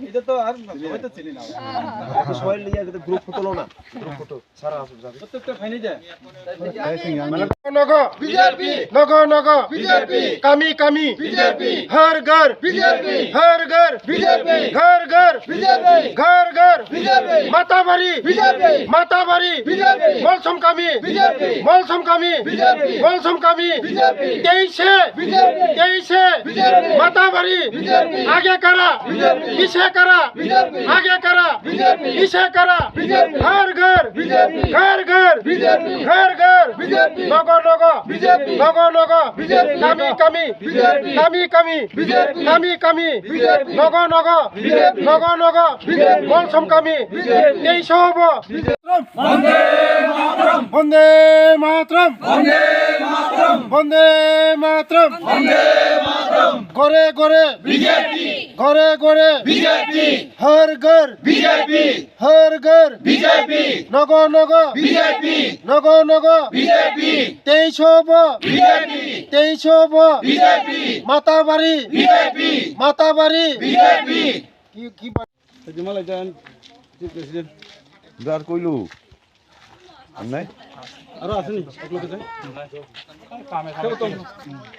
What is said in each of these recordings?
এটা তো আর সবাই তো চিনি না সবাই লিয়ে গ্রুপ ফটো লো না গ্রুপ ফটো সারা আসবে প্রত্যেকটা ফাইনে যায় नगो बीजेपी नगो नगो बीजेपी कमी कमी बीजेपी हर घर बीजेपी हर घर बीजेपी घर घर बीजेपी घर घर BJP Matabari BJP Matabari BJP मौसम कमी बीजेपी मौसम कमी बीजेपी मौसम कमी बीजेपी 23 बीजेपी माताबारी बीजेपी आगे करा बीजेपी पीछे करा बीजेपी आगे करा बीजेपी पीछे करा बीजेपी हर घर बीजेपी घर घर बीजेपी घर घर बीजेपी नगो नगो बीजेपी नगो नगो बीजेपी कमी कमी बीजेपी कमी कमी बीजेपी कमी कमी बीजेपी नगो नगो बीजेपी नगो नगो बीजेपी मौसम कमी बीजेपी 23 होबो वंदे मातरम वंदे मातरम वंदे मातरम वंदे मातरम वंदे मातरम गोरे गोरे बीजेपी गोरे गोरे बीजेपी हर घर बीजेपी हर घर बीजेपी नगो नगो बीजेपी नगो नगो बीजेपी 23 होबो बीजेपी 23 होबो BJP Matabari BJP Matabari BJP की জমাল জান প্রেসিডেন্ট দার কইলু আমনাই আরো আসেনি একলোকে যাই কামে কামে তো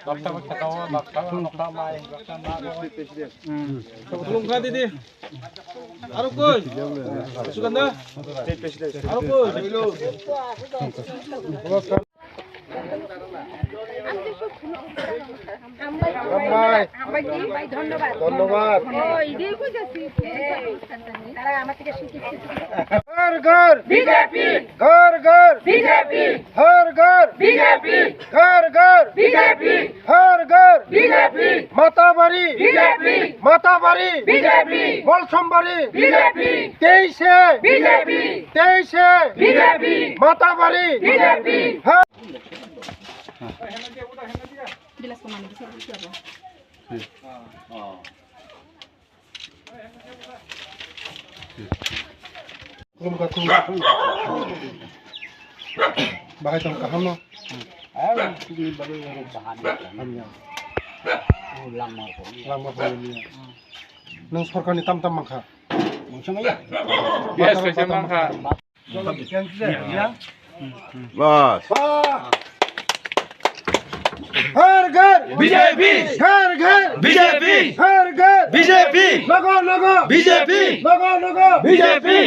বাপটা খাওয়া বাপটা নকটা মাই বাপটা মা প্রেসিডেন্ট সব লুঙ্গা দিদি আরো কই সুগন্ধা প্রেসিডেন্ট আরো কই কইলু ধন্যবাদ ধন্যবাদ घर घर बीजेपी घर घर बीजेपी हर घर बीजेपी घर घर बीजेपी हर घर BJP Matabari BJP Matabari BJP मौसमबारी BJP 23 BJP 23 BJP Matabari BJP Jelas kemana bisa siapa? Bahaya tong kaham no. Ini baru bahan. Lama ni. Nang sarkar ni tam mangkha. Sama ya. Yes, kasi mangka. Bas. हर घर BJP घर घर BJP हर घर BJP नगो नगो BJP नगो नगो BJP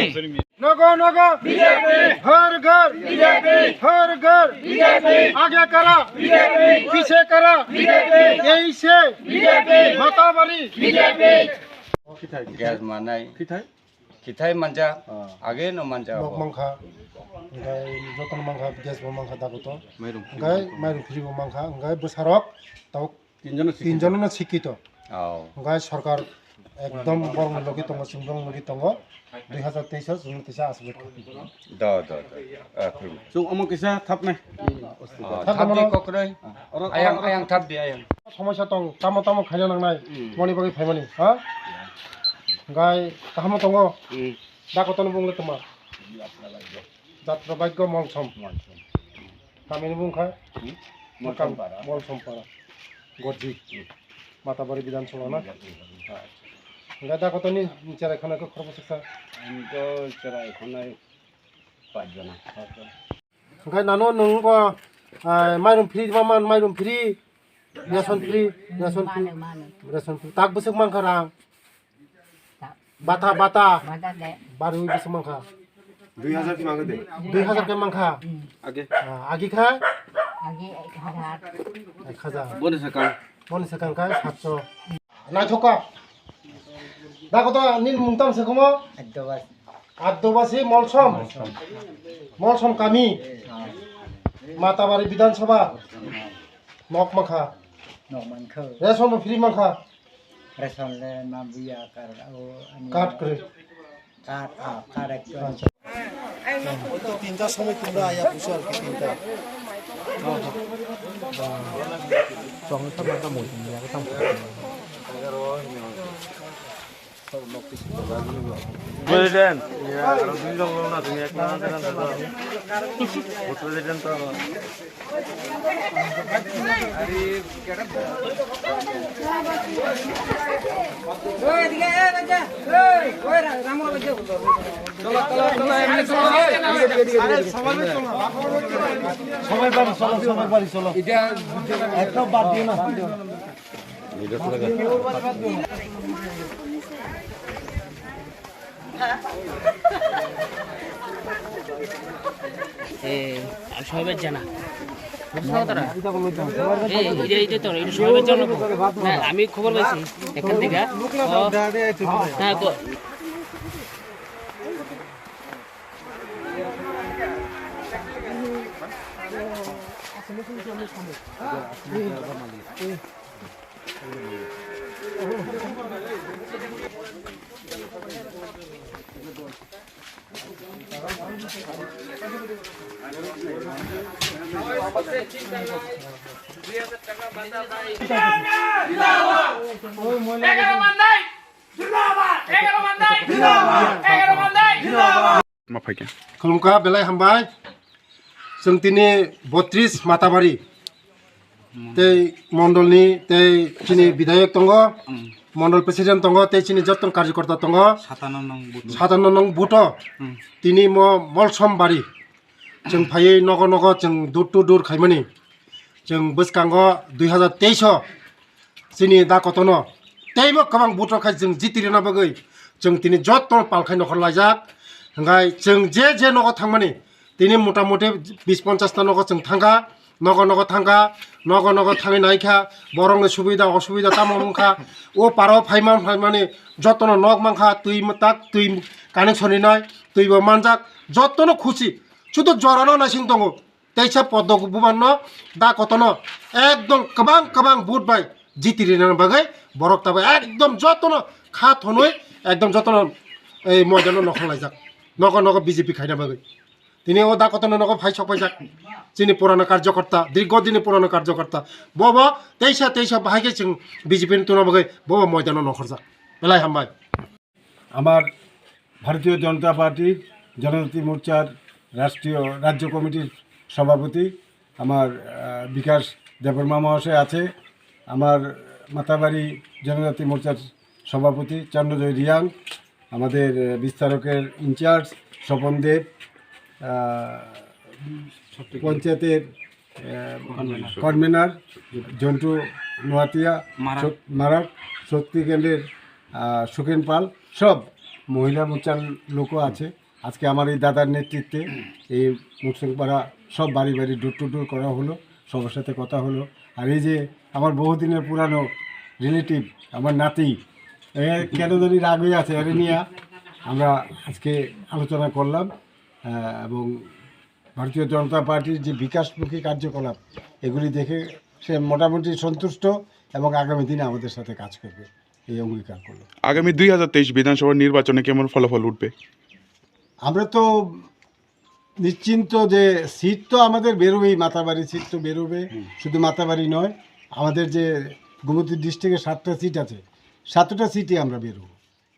नगो नगो BJP हर घर BJP हर घर BJP आगे करा बीजेपी पीछे करा बीजेपी यही से BJP Matabari BJP Gas mana? Kitai Kita manja. Age no manja. लोग मंखा गाय जतन मंखा गैस मंखा दागतो गाय माइरु फ्री मंखा गाय बसारक ताव तीन जन ना शिक्षित Oh. गाय सरकार एकदम बरं लगी तंग सिंगं लगी तंग 2023 जुन 9 आसबे Da. Sung omong kisah tap nih. Thap di kokrai. Ayang thap di ayang. সমস্যা তং তামো তামো খাইনা নাংনাই মনি বাকি ফাইমানি हा गाय काहामो तंग दाकतन बुंले तमा जात्रा भाग्य मलसम कामिनि बुंखा मकाम मलसम पारा गजी माताबारी विधानसभा ना गाय दाकतनि निचारा खनाको खरबससा Itu cerai konai 5 jana. गाय नानो नंगो माइरम फ्री मामान माइरम free ration free ration free ताक बसक मांखा बाता बाता बारु बसक मांखा 2000 की मांगे दे 2000 के मांखा आगे आगे खा Lagi 1000 बोले सका मन सेकां का 700 ना थोका दाकत निल मुंगताम सेकमो आदबासी मलसम कामी माताबारी विधानसभा नक माखा रेशन फ्री माखा Resolve mabuya karao. काट करे Karet. तीनटा समय तुमरा आया पुसर के तीनटा सองta ta mo tin ya tam President ya kalau bingung lo na dunia kan kan President to Ari সবাই জানা সবাই জানো আমি খবর পাইছি এখান থেকে হ্যাঁ खुलुमखा बेलाय हामबाय जों दिनै 32 माताबारि तै मण्डलनि तै चिनि विधायक दङ मण्डल प्रेसिडेन्ट दङ तै चिनि जतन कार्यकर्ता दङ 57 नং बुथ दिनै मलसम बारि जों फायै नग नग जों दुर टु दुर खायमानि जों बोसकांग 2023 चिनि दा कतन तैबो गोबां बुथ खाय जों जितिरना बगै जों दिनै जतन पालखाय नखर लायजाक हंगाय जों जे नग थांमानि दिनै मटा मटि 20-50 ता नग जों थांगा नग नग थांगा नग नग थाङै नायखा बरंनि सुबिदा असुबिदा ताममखा ओ पारो फायमानि जतन नग मांखा तुई मताक तुई कानेक्शन नाय तुईबो मानजाक जतन खुशी शुद्ध जरानो नासिं दङ तैसा पद्म बुबान्न दा कतन एकदम गोबां बुथ बाय जितिरिना बागै बरक ताबा एकदम जतन खा थनय एकदम जतन এই ময়দানো নখলাইজাক নগ নগ বিজেপি খাইনা বাগৈ তিনি ও দা কত নগ ভাই সপাইজাক যিনি পুরানো কার্যকর্তা দীর্ঘদিনে পুরানো কার্যকর্তা বব তেইসা বাহাইকে जों বিজেপি তুনা বাগৈ বব ময়দানো নখরজাক বেলাই হামবাই আমার ভারতীয় জনতা পার্টির জনজাতি মোর্চার রাজ্য কমিটির সভাপতি আমার বিকাশ দেববর্মা মহাশয় আছে আমার মাতাবাড়ি জনজাতি মোর্চার সভাপতি চন্দ্রজয় রিয়াং আমাদের বিস্তারকের ইনচার্জ স্বপন দেব পঞ্চায়েতের কনভেনার জন্টু নোয়াতিয়া মারাক শক্তি কেন্দ্রের সুখেন পাল সব মহিলা মোর্চার লোকও আছে আজকে আমার এই দাদার নেতৃত্বে এই মুসলপাড়া সব বাড়ি বাড়ি ডোর টু ডোর করা হলো সবার সাথে কথা হলো আর এই যে আমার বহুদিনের পুরানো রিলেটিভ আমার নাতি কেন জানি রাগ হয়ে আছে এর নিয়ে আমরা আজকে আলোচনা করলাম এবং ভারতীয় জনতা পার্টির যে বিকাশমুখী কার্যকলাপ এগুলি দেখে সে মোটামুটি সন্তুষ্ট এবং আগামী দিনে আমাদের সাথে কাজ করবে এই অঙ্গীকার করলো। আগামী 2023 বিধানসভা নির্বাচনে কেমন ফলাফল উঠবে? আমরা তো নিশ্চিন্ত যে সিট তো আমাদের বেরোবেই, মাতাবাড়ি সিট তো বেরোবে, শুধু মাতাবাড়ি নয় আমাদের যে গোমতী ডিস্ট্রিক্টে 7টা সিট আছে 7টা সিটই আমরা বেরোবো,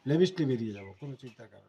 লেভিসলি বেরিয়ে যাবো, কোনো চিন্তার কারণ